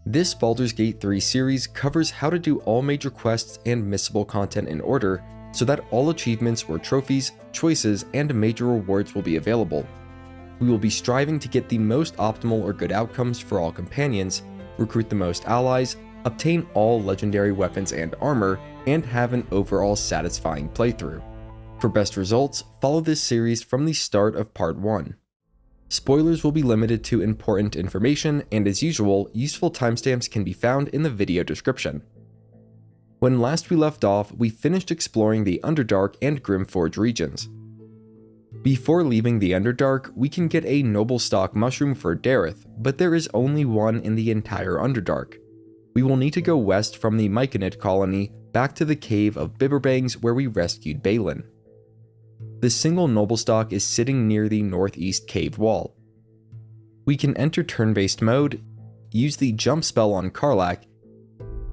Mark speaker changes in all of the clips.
Speaker 1: This Baldur's Gate 3 series covers how to do all major quests and missable content in order so that all achievements or trophies, choices, and major rewards will be available. We will be striving to get the most optimal or good outcomes for all companions, recruit the most allies, obtain all legendary weapons and armor, and have an overall satisfying playthrough. For best results, follow this series from the start of Part 1. Spoilers will be limited to important information, and as usual, useful timestamps can be found in the video description. When last we left off, we finished exploring the Underdark and Grimforge regions. Before leaving the Underdark, we can get a Noblestalk Mushroom for Derryth, but there is only one in the entire Underdark. We will need to go west from the Myconid colony back to the cave of Bibberbangs where we rescued Baelen. The single Noblestalk is sitting near the northeast cave wall. We can enter turn-based mode, use the jump spell on Karlach,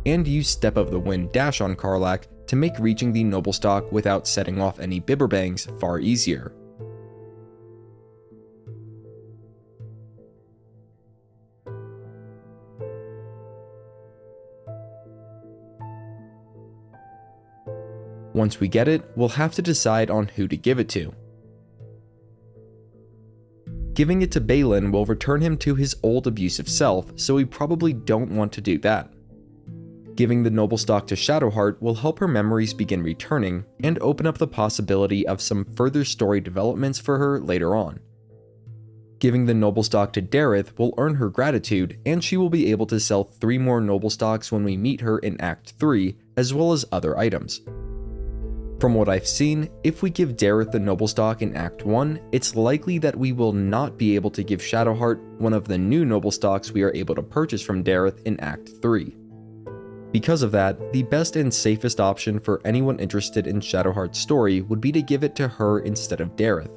Speaker 1: and use Step of the Wind dash on Karlach to make reaching the Noblestalk without setting off any Bibberbangs far easier. Once we get it, we'll have to decide on who to give it to. Giving it to Baelen will return him to his old abusive self, so we probably don't want to do that. Giving the Noblestalk to Shadowheart will help her memories begin returning and open up the possibility of some further story developments for her later on. Giving the Noblestalk to Derryth will earn her gratitude, and she will be able to sell 3 more Noblestalks when we meet her in Act 3, as well as other items. From what I've seen, if we give Derryth the Noblestalk in Act 1, it's likely that we will not be able to give Shadowheart one of the new Noblestalks we are able to purchase from Derryth in Act 3. Because of that, the best and safest option for anyone interested in Shadowheart's story would be to give it to her instead of Derryth.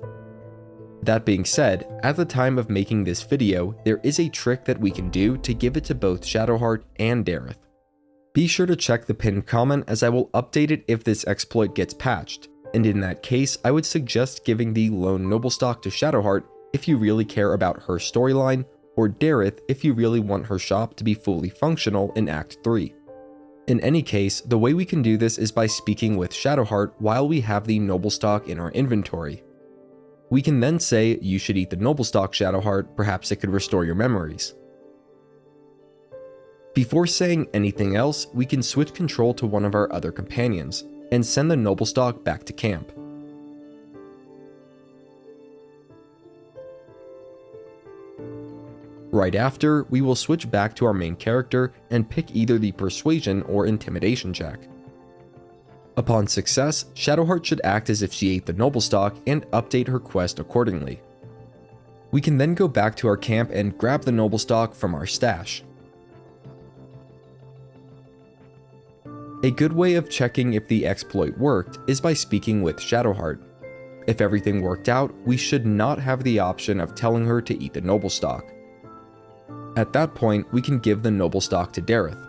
Speaker 1: That being said, at the time of making this video, there is a trick that we can do to give it to both Shadowheart and Derryth. Be sure to check the pinned comment as I will update it if this exploit gets patched, and in that case I would suggest giving the lone Noblestalk to Shadowheart if you really care about her storyline, or Derryth if you really want her shop to be fully functional in Act 3. In any case, the way we can do this is by speaking with Shadowheart while we have the Noblestalk in our inventory. We can then say, "You should eat the Noblestalk, Shadowheart, perhaps it could restore your memories." Before saying anything else, we can switch control to one of our other companions, and send the Noblestalk back to camp. Right after, we will switch back to our main character and pick either the Persuasion or Intimidation check. Upon success, Shadowheart should act as if she ate the Noblestalk and update her quest accordingly. We can then go back to our camp and grab the Noblestalk from our stash. A good way of checking if the exploit worked is by speaking with Shadowheart. If everything worked out, we should not have the option of telling her to eat the Noblestalk. At that point, we can give the Noblestalk to Derryth.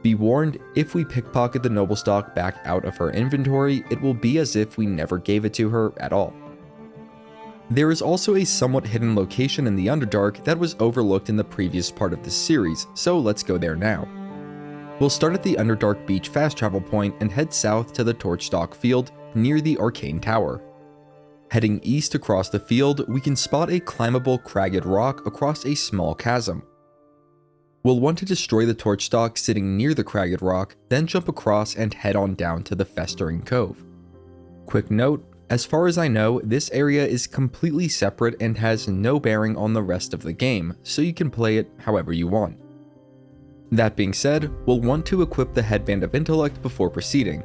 Speaker 1: Be warned, if we pickpocket the Noblestalk back out of her inventory, it will be as if we never gave it to her at all. There is also a somewhat hidden location in the Underdark that was overlooked in the previous part of this series, so let's go there now. We'll start at the Underdark Beach fast travel point and head south to the Torchstalk Field near the Arcane Tower. Heading east across the field, we can spot a climbable cragged rock across a small chasm. We'll want to destroy the Torchstalk sitting near the cragged rock, then jump across and head on down to the Festering Cove. Quick note, as far as I know, this area is completely separate and has no bearing on the rest of the game, so you can play it however you want. That being said, we'll want to equip the Headband of Intellect before proceeding.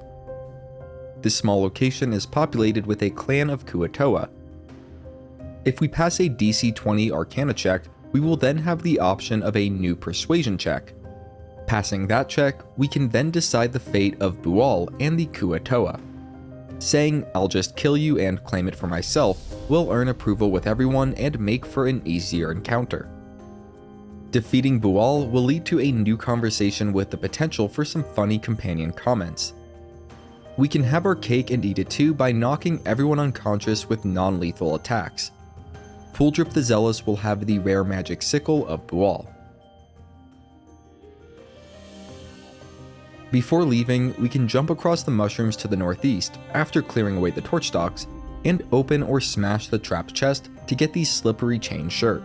Speaker 1: This small location is populated with a clan of Kuatoa. If we pass a DC 20 Arcana check, we will then have the option of a new Persuasion check. Passing that check, we can then decide the fate of BOOAL and the Kuatoa. Saying, "I'll just kill you and claim it for myself," will earn approval with everyone and make for an easier encounter. Defeating BOOAL will lead to a new conversation with the potential for some funny companion comments. We can have our cake and eat it too by knocking everyone unconscious with non-lethal attacks. Pooldrip the Zealous will have the rare magic Sickle of BOOAL. Before leaving, we can jump across the mushrooms to the northeast after clearing away the torch stalks, and open or smash the trapped chest to get the slippery chain shirt.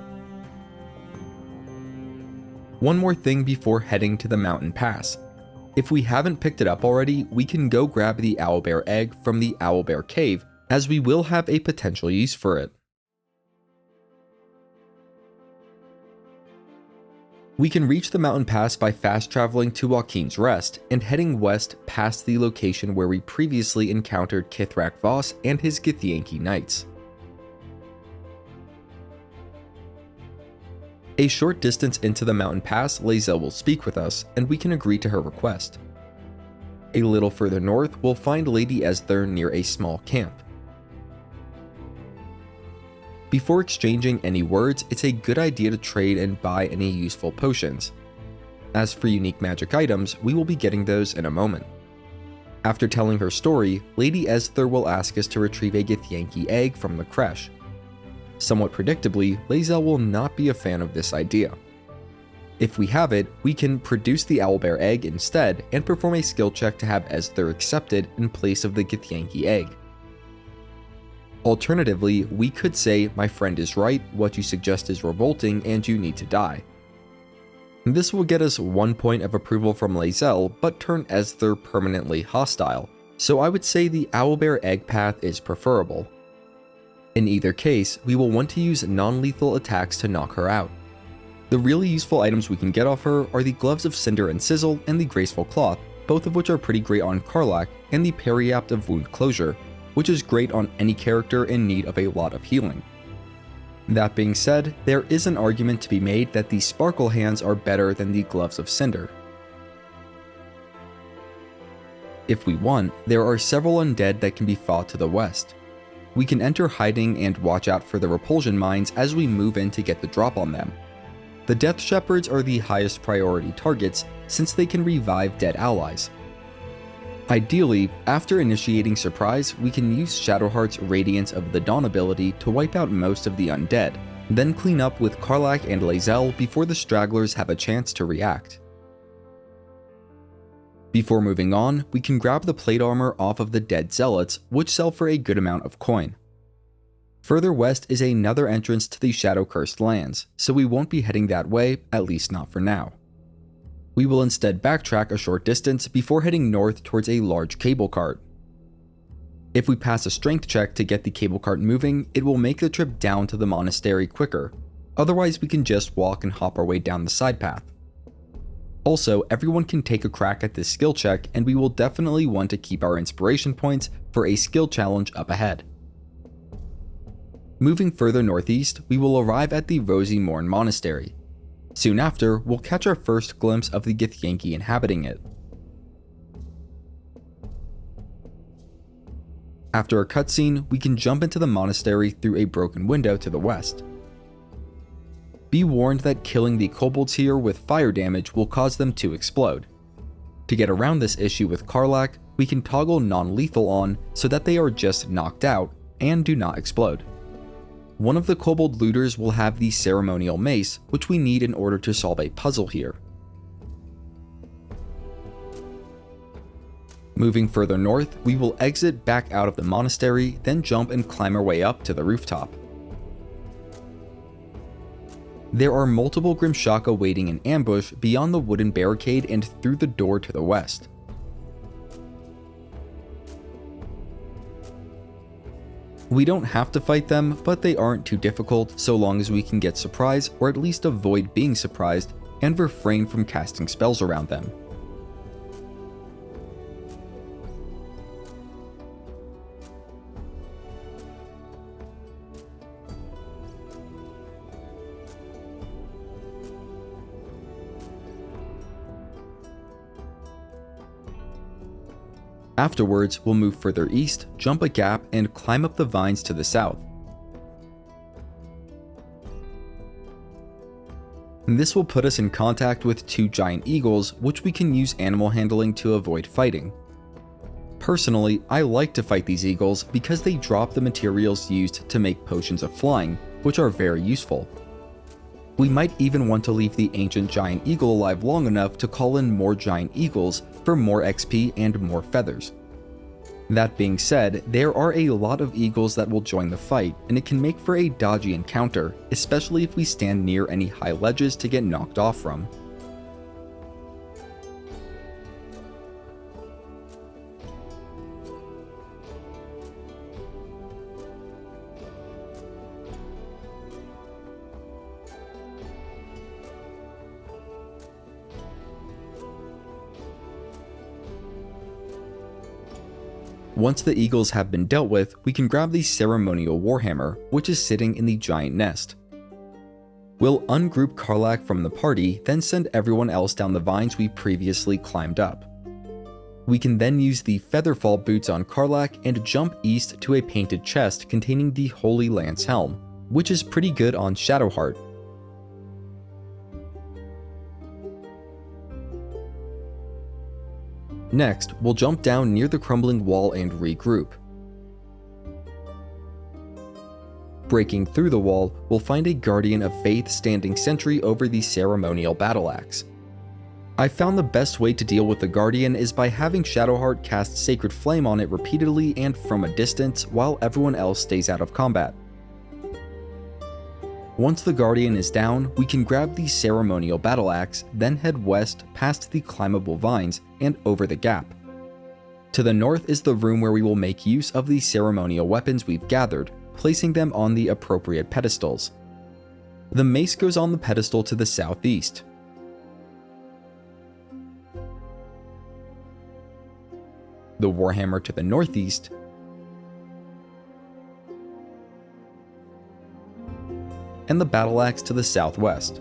Speaker 1: One more thing before heading to the mountain pass. If we haven't picked it up already, we can go grab the Owlbear egg from the Owlbear cave, as we will have a potential use for it. We can reach the mountain pass by fast traveling to Joaquin's Rest and heading west past the location where we previously encountered Kithrak Voss and his Githyanki Knights. A short distance into the mountain pass, Lae'zel will speak with us, and we can agree to her request. A little further north, we'll find Lady Esther near a small camp. Before exchanging any words, it's a good idea to trade and buy any useful potions. As for unique magic items, we will be getting those in a moment. After telling her story, Lady Esther will ask us to retrieve a Githyanki egg from the Creche. Somewhat predictably, Lae'zel will not be a fan of this idea. If we have it, we can produce the Owlbear egg instead and perform a skill check to have Esther accepted in place of the Githyanki egg. Alternatively, we could say, "My friend is right, what you suggest is revolting and you need to die." This will get us 1 point of approval from Lae'zel, but turn Esther permanently hostile, so I would say the Owlbear egg path is preferable. In either case, we will want to use non-lethal attacks to knock her out. The really useful items we can get off her are the Gloves of Cinder and Sizzle and the Graceful Cloth, both of which are pretty great on Karlach, and the Periapt of Wound Closure, which is great on any character in need of a lot of healing. That being said, there is an argument to be made that the Sparkle Hands are better than the Gloves of Cinder. If we want, there are several undead that can be fought to the west. We can enter hiding and watch out for the repulsion mines as we move in to get the drop on them. The Death Shepherds are the highest priority targets since they can revive dead allies. Ideally, after initiating Surprise, we can use Shadowheart's Radiance of the Dawn ability to wipe out most of the undead, then clean up with Karlach and Lae'zel before the stragglers have a chance to react. Before moving on, we can grab the plate armor off of the dead zealots, which sell for a good amount of coin. Further west is another entrance to the Shadow-Cursed lands, so we won't be heading that way, at least not for now. We will instead backtrack a short distance before heading north towards a large cable cart. If we pass a strength check to get the cable cart moving, it will make the trip down to the monastery quicker. Otherwise, we can just walk and hop our way down the side path. Also, everyone can take a crack at this skill check, and we will definitely want to keep our inspiration points for a skill challenge up ahead. Moving further northeast, we will arrive at the Rosymorn Monastery. Soon after, we'll catch our first glimpse of the Githyanki inhabiting it. After a cutscene, we can jump into the monastery through a broken window to the west. Be warned that killing the kobolds here with fire damage will cause them to explode. To get around this issue with Karlach, we can toggle non-lethal on so that they are just knocked out and do not explode. One of the kobold looters will have the Ceremonial Mace, which we need in order to solve a puzzle here. Moving further north, we will exit back out of the monastery, then jump and climb our way up to the rooftop. There are multiple Gremishka waiting in ambush beyond the wooden barricade and through the door to the west. We don't have to fight them, but they aren't too difficult so long as we can get surprise or at least avoid being surprised and refrain from casting spells around them. Afterwards, we'll move further east, jump a gap, and climb up the vines to the south. This will put us in contact with two giant eagles, which we can use animal handling to avoid fighting. Personally, I like to fight these eagles because they drop the materials used to make potions of flying, which are very useful. We might even want to leave the ancient giant eagle alive long enough to call in more giant eagles for more XP and more feathers. That being said, there are a lot of eagles that will join the fight, and it can make for a dodgy encounter, especially if we stand near any high ledges to get knocked off from. Once the eagles have been dealt with, we can grab the Ceremonial Warhammer, which is sitting in the giant nest. We'll ungroup Karlach from the party, then send everyone else down the vines we previously climbed up. We can then use the Featherfall boots on Karlach and jump east to a painted chest containing the Holy Lance Helm, which is pretty good on Shadowheart. Next, we'll jump down near the crumbling wall and regroup. Breaking through the wall, we'll find a Guardian of Faith standing sentry over the Ceremonial Battleaxe. I found the best way to deal with the Guardian is by having Shadowheart cast Sacred Flame on it repeatedly and from a distance while everyone else stays out of combat. Once the Guardian is down, we can grab the Ceremonial Battleaxe, then head west past the climbable vines and over the gap. To the north is the room where we will make use of the ceremonial weapons we've gathered, placing them on the appropriate pedestals. The mace goes on the pedestal to the southeast. The Warhammer to the northeast, and the Battleaxe to the southwest.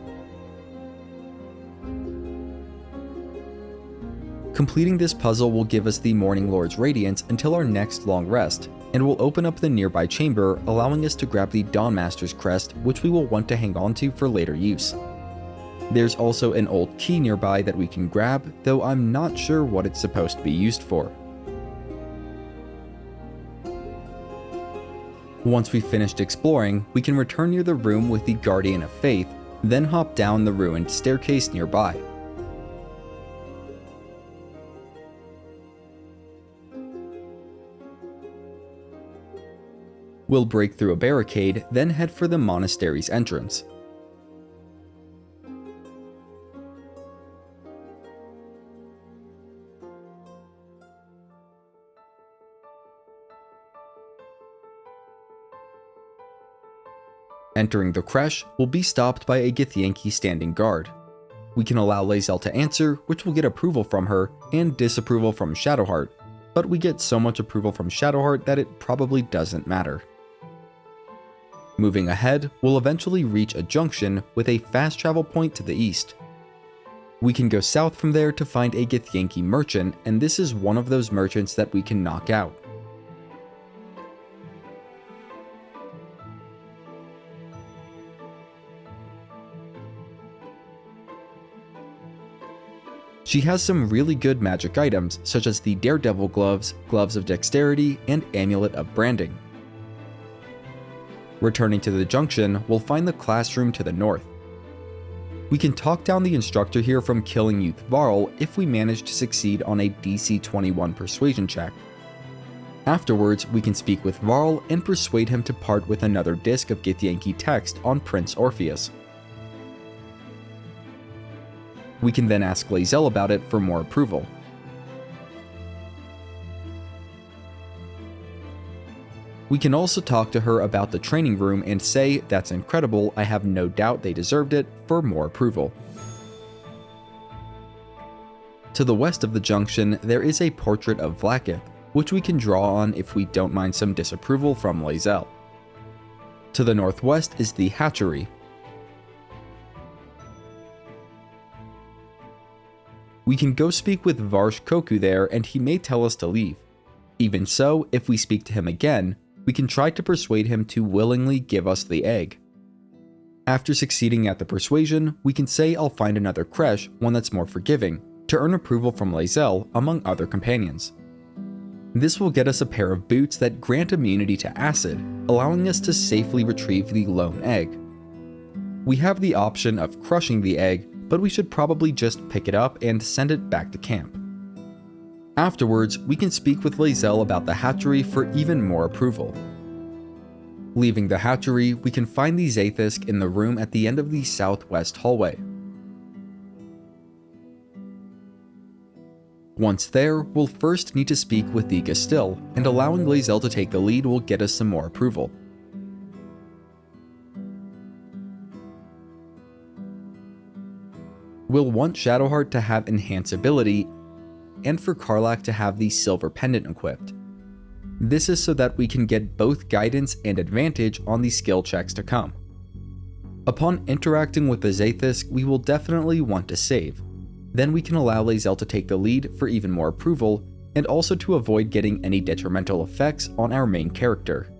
Speaker 1: Completing this puzzle will give us the Morning Lord's Radiance until our next long rest, and will open up the nearby chamber, allowing us to grab the Dawnmaster's Crest, which we will want to hang on to for later use. There's also an old key nearby that we can grab, though I'm not sure what it's supposed to be used for. Once we've finished exploring, we can return near the room with the Guardian of Faith, then hop down the ruined staircase nearby. We'll break through a barricade, then head for the monastery's entrance. Entering the Creche, we'll be stopped by a Githyanki standing guard. We can allow Lae'zel to answer, which will get approval from her, and disapproval from Shadowheart, but we get so much approval from Shadowheart that it probably doesn't matter. Moving ahead, we'll eventually reach a junction with a fast travel point to the east. We can go south from there to find a Githyanki merchant, and this is one of those merchants that we can knock out. She has some really good magic items, such as the Daredevil Gloves, Gloves of Dexterity, and Amulet of Branding. Returning to the junction, we'll find the classroom to the north. We can talk down the instructor here from killing youth Varl if we manage to succeed on a DC 21 persuasion check. Afterwards, we can speak with Varl and persuade him to part with another disc of Githyanki text on Prince Orpheus. We can then ask Lae'zel about it for more approval. We can also talk to her about the training room and say, "That's incredible, I have no doubt they deserved it," for more approval. To the west of the junction, there is a portrait of Vlaakith, which we can draw on if we don't mind some disapproval from Lae'zel. To the northwest is the hatchery. We can go speak with Varsh Koku there and he may tell us to leave. Even so, if we speak to him again, we can try to persuade him to willingly give us the egg. After succeeding at the persuasion, we can say I'll find another creche, one that's more forgiving, to earn approval from Lae'zel among other companions. This will get us a pair of boots that grant immunity to acid, allowing us to safely retrieve the lone egg. We have the option of crushing the egg, but we should probably just pick it up and send it back to camp. Afterwards, we can speak with Lae'zel about the hatchery for even more approval. Leaving the hatchery, we can find the Zaith'isk in the room at the end of the southwest hallway. Once there, we'll first need to speak with the Githyanki, and allowing Lae'zel to take the lead will get us some more approval. We'll want Shadowheart to have enhance ability, and for Karlach to have the silver pendant equipped. This is so that we can get both guidance and advantage on the skill checks to come. Upon interacting with the Zaith'isk, we will definitely want to save. Then we can allow Lae'zel to take the lead for even more approval, and also to avoid getting any detrimental effects on our main character.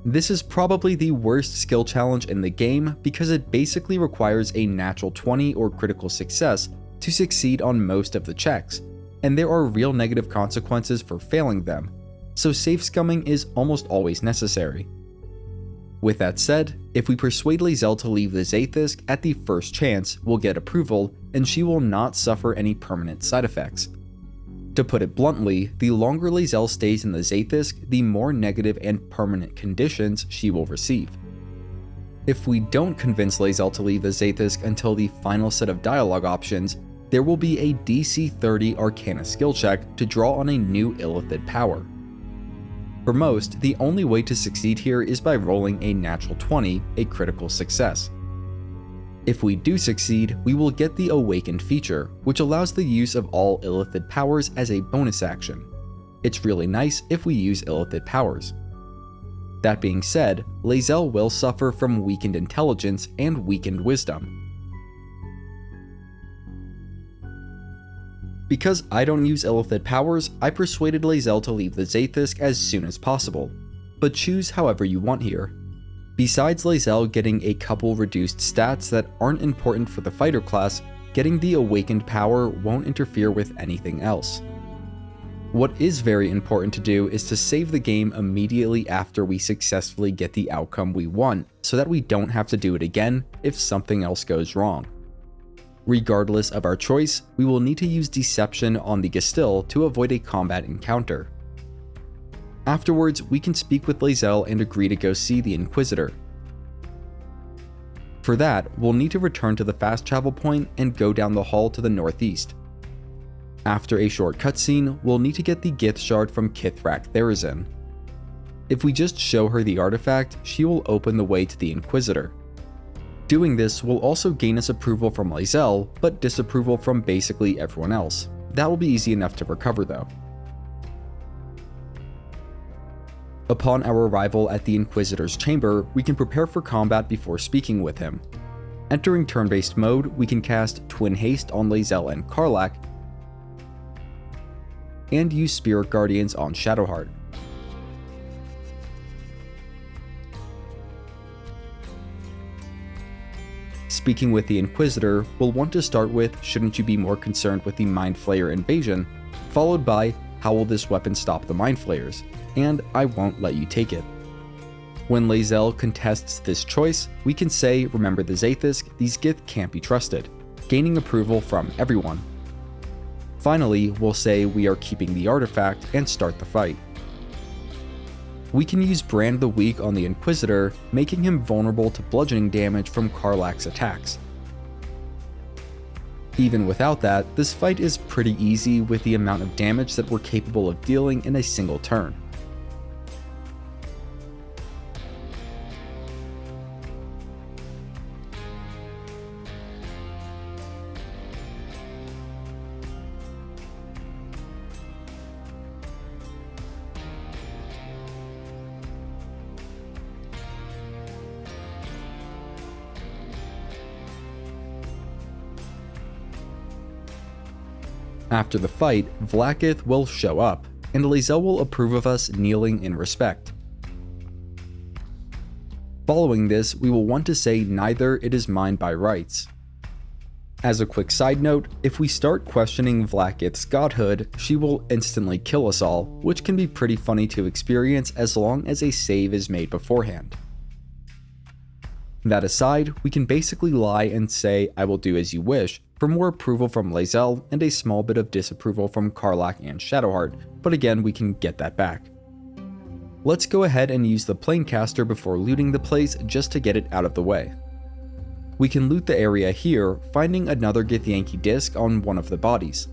Speaker 1: This is probably the worst skill challenge in the game because it basically requires a natural 20 or critical success to succeed on most of the checks, and there are real negative consequences for failing them, so safe scumming is almost always necessary. With that said, if we persuade Lae'zel to leave the Zaith'isk at the first chance, we'll get approval, and she will not suffer any permanent side effects. To put it bluntly, the longer Lae'zel stays in the Zaith'isk, the more negative and permanent conditions she will receive. If we don't convince Lae'zel to leave the Zaith'isk until the final set of dialogue options, there will be a DC 30 Arcana skill check to draw on a new Illithid power. For most, the only way to succeed here is by rolling a natural 20, a critical success. If we do succeed, we will get the Awakened feature, which allows the use of all Illithid powers as a bonus action. It's really nice if we use Illithid powers. That being said, Lae'zel will suffer from weakened intelligence and weakened wisdom. Because I don't use Illithid powers, I persuaded Lae'zel to leave the Zaith'isk as soon as possible, but choose however you want here. Besides Lae'zel getting a couple reduced stats that aren't important for the fighter class, getting the Awakened power won't interfere with anything else. What is very important to do is to save the game immediately after we successfully get the outcome we want, so that we don't have to do it again if something else goes wrong. Regardless of our choice, we will need to use Deception on the Githyanki to avoid a combat encounter. Afterwards, we can speak with Lae'zel and agree to go see the Inquisitor. For that, we'll need to return to the fast travel point and go down the hall to the northeast. After a short cutscene, we'll need to get the Gith shard from Kithrak Therazin. If we just show her the artifact, she will open the way to the Inquisitor. Doing this will also gain us approval from Lae'zel, but disapproval from basically everyone else. That will be easy enough to recover though. Upon our arrival at the Inquisitor's chamber, we can prepare for combat before speaking with him. Entering turn-based mode, we can cast Twin Haste on Lae'zel and Karlach, and use Spirit Guardians on Shadowheart. Speaking with the Inquisitor, we'll want to start with "Shouldn't you be more concerned with the Mind Flayer invasion?" followed by "How will this weapon stop the Mind Flayers?" and "I won't let you take it." When Lae'zel contests this choice, we can say, "Remember the Zaith'isk, these Gith can't be trusted," gaining approval from everyone. Finally, we'll say we are keeping the artifact and start the fight. We can use Brand the Weak on the Inquisitor, making him vulnerable to bludgeoning damage from Karlach's attacks. Even without that, this fight is pretty easy with the amount of damage that we're capable of dealing in a single turn. After the fight, Vlaakith will show up, and Lae'zel will approve of us kneeling in respect. Following this, we will want to say "Neither, it is mine by rights." As a quick side note, if we start questioning Vlaakith's godhood, she will instantly kill us all, which can be pretty funny to experience as long as a save is made beforehand. That aside, we can basically lie and say "I will do as you wish" for more approval from Lae'zel and a small bit of disapproval from Karlach and Shadowheart, but again we can get that back. Let's go ahead and use the Planecaster before looting the place just to get it out of the way. We can loot the area here, finding another Githyanki disc on one of the bodies.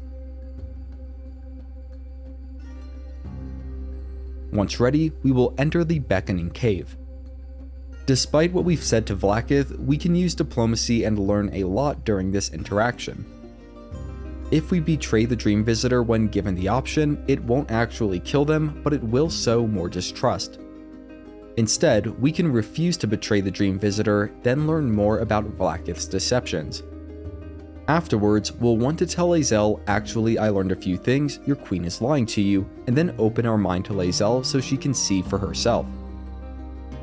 Speaker 1: Once ready, we will enter the Beckoning Cave. Despite what we've said to Vlaakith, we can use diplomacy and learn a lot during this interaction. If we betray the Dream Visitor when given the option, it won't actually kill them, but it will sow more distrust. Instead, we can refuse to betray the Dream Visitor, then learn more about Vlaakith's deceptions. Afterwards, we'll want to tell Lae'zel, "Actually, I learned a few things, your queen is lying to you," and then open our mind to Lae'zel so she can see for herself.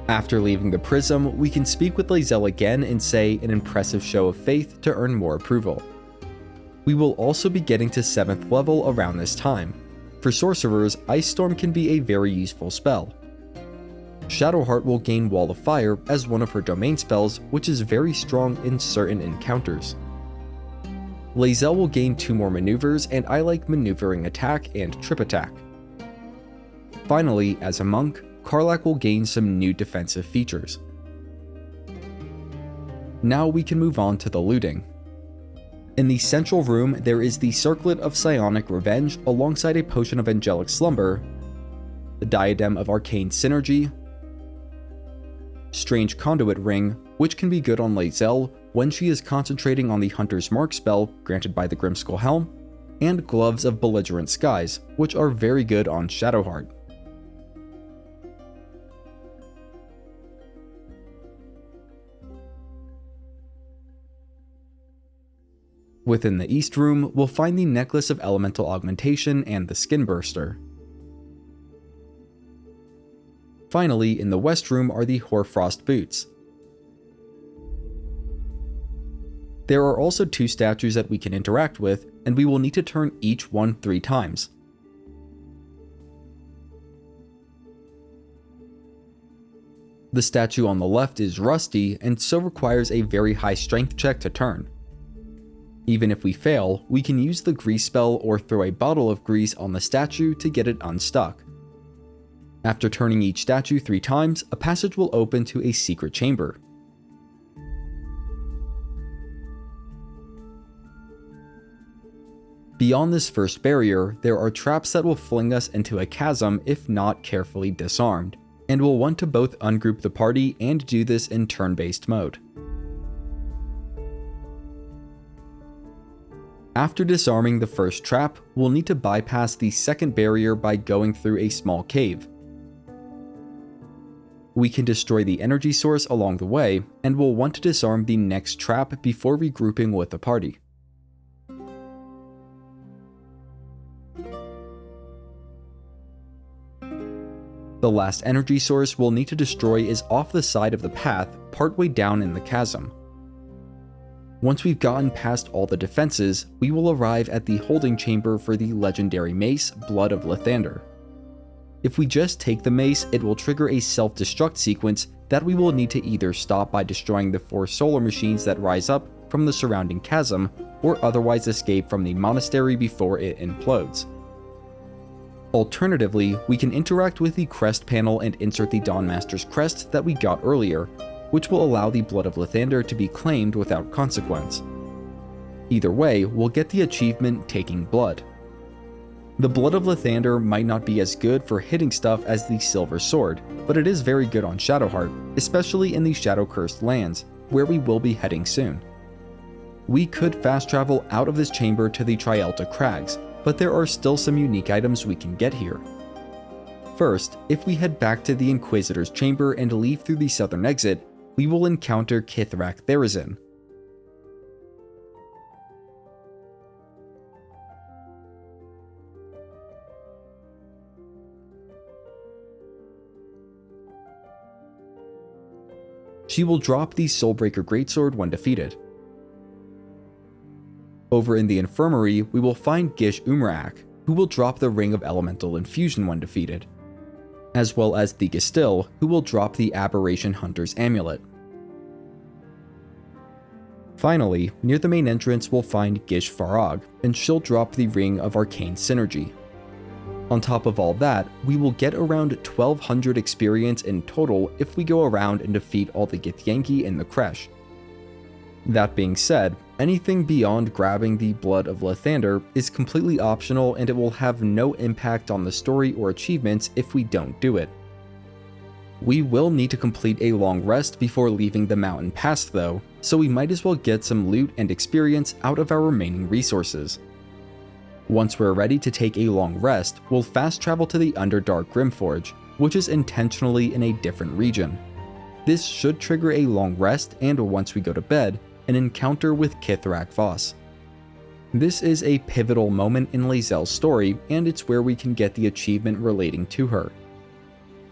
Speaker 1: After leaving the prism, we can speak with Lae'zel again and say an impressive show of faith to earn more approval. We will also be getting to 7th level around this time. For sorcerers, Ice Storm can be a very useful spell. Shadowheart will gain Wall of Fire as one of her domain spells, which is very strong in certain encounters. Lae'zel will gain 2 more maneuvers, and I like Maneuvering Attack and Trip Attack. Finally, as a monk, Karlach will gain some new defensive features. Now we can move on to the looting. In the central room, there is the Circlet of Psionic Revenge alongside a Potion of Angelic Slumber, the Diadem of Arcane Synergy, Strange Conduit Ring, which can be good on Lae'zel when she is concentrating on the Hunter's Mark spell granted by the Grimskull Helm, and Gloves of Belligerent Skies, which are very good on Shadowheart. Within the East Room, we'll find the Necklace of Elemental Augmentation and the Skin Burster. Finally, in the West Room are the Hoarfrost Boots. There are also 2 statues that we can interact with, and we will need to turn each one 3 times. The statue on the left is rusty, and so requires a very high strength check to turn. Even if we fail, we can use the grease spell or throw a bottle of grease on the statue to get it unstuck. After turning each statue 3 times, a passage will open to a secret chamber. Beyond this first barrier, there are traps that will fling us into a chasm if not carefully disarmed, and we'll want to both ungroup the party and do this in turn-based mode. After disarming the first trap, we'll need to bypass the second barrier by going through a small cave. We can destroy the energy source along the way, and we'll want to disarm the next trap before regrouping with the party. The last energy source we'll need to destroy is off the side of the path, partway down in the chasm. Once we've gotten past all the defenses, we will arrive at the holding chamber for the legendary mace, Blood of Lathander. If we just take the mace, it will trigger a self-destruct sequence that we will need to either stop by destroying the 4 solar machines that rise up from the surrounding chasm, or otherwise escape from the monastery before it implodes. Alternatively, we can interact with the Crest panel and insert the Dawnmaster's crest that we got earlier, which will allow the Blood of Lathander to be claimed without consequence. Either way, we'll get the achievement Taking Blood. The Blood of Lathander might not be as good for hitting stuff as the Silver Sword, but it is very good on Shadowheart, especially in the Shadow-Cursed lands, where we will be heading soon. We could fast travel out of this chamber to the Trielta Crags, but there are still some unique items we can get here. First, if we head back to the Inquisitor's chamber and leave through the southern exit, we will encounter Kithrak Therazin. She will drop the Soulbreaker Greatsword when defeated. Over in the Infirmary, we will find Gish Umraak, who will drop the Ring of Elemental Infusion when defeated, as well as the Gistil, who will drop the Aberration Hunter's Amulet. Finally, near the main entrance we'll find Gish Farag, and she'll drop the Ring of Arcane Synergy. On top of all that, we will get around 1200 experience in total if we go around and defeat all the Githyanki in the Creche. That being said, anything beyond grabbing the Blood of Lathander is completely optional and it will have no impact on the story or achievements if we don't do it. We will need to complete a long rest before leaving the mountain pass though, so we might as well get some loot and experience out of our remaining resources. Once we're ready to take a long rest, we'll fast travel to the Underdark Grimforge, which is intentionally in a different region. This should trigger a long rest and, once we go to bed, an encounter with Kithrak Voss. This is a pivotal moment in Lae'zel's story, and it's where we can get the achievement relating to her.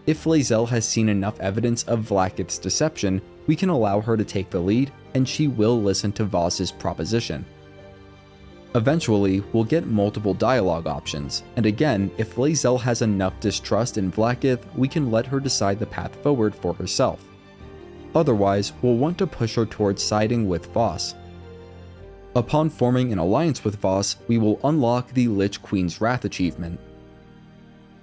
Speaker 1: If Lae'zel has seen enough evidence of Vlaakith's deception, we can allow her to take the lead, and she will listen to Voss's proposition. Eventually, we'll get multiple dialogue options, and again, if Lae'zel has enough distrust in Vlaakith, we can let her decide the path forward for herself. Otherwise, we'll want to push her towards siding with Voss. Upon forming an alliance with Voss, we will unlock the Lich Queen's Wrath achievement.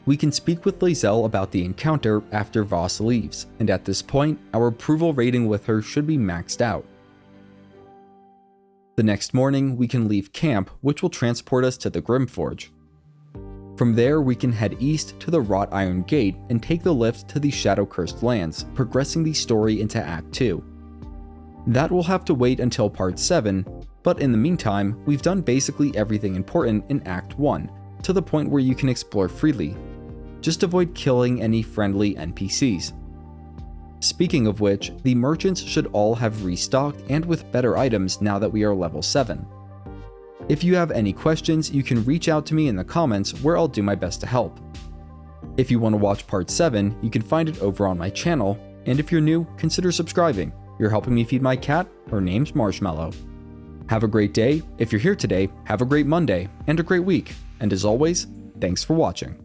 Speaker 1: We can speak with Lae'zel about the encounter after Voss leaves, and at this point, our approval rating with her should be maxed out. The next morning, we can leave camp, which will transport us to the Grimforge. From there, we can head east to the Wrought Iron Gate and take the lift to the Shadow-Cursed Lands, progressing the story into Act 2. That will have to wait until Part 7, but in the meantime, we've done basically everything important in Act 1, to the point where you can explore freely. Just avoid killing any friendly NPCs. Speaking of which, the merchants should all have restocked and with better items now that we are level 7. If you have any questions, you can reach out to me in the comments where I'll do my best to help. If you want to watch part 7, you can find it over on my channel, and if you're new, consider subscribing. You're helping me feed my cat, her name's Marshmallow. Have a great day. If you're here today, have a great Monday, and a great week. And as always, thanks for watching.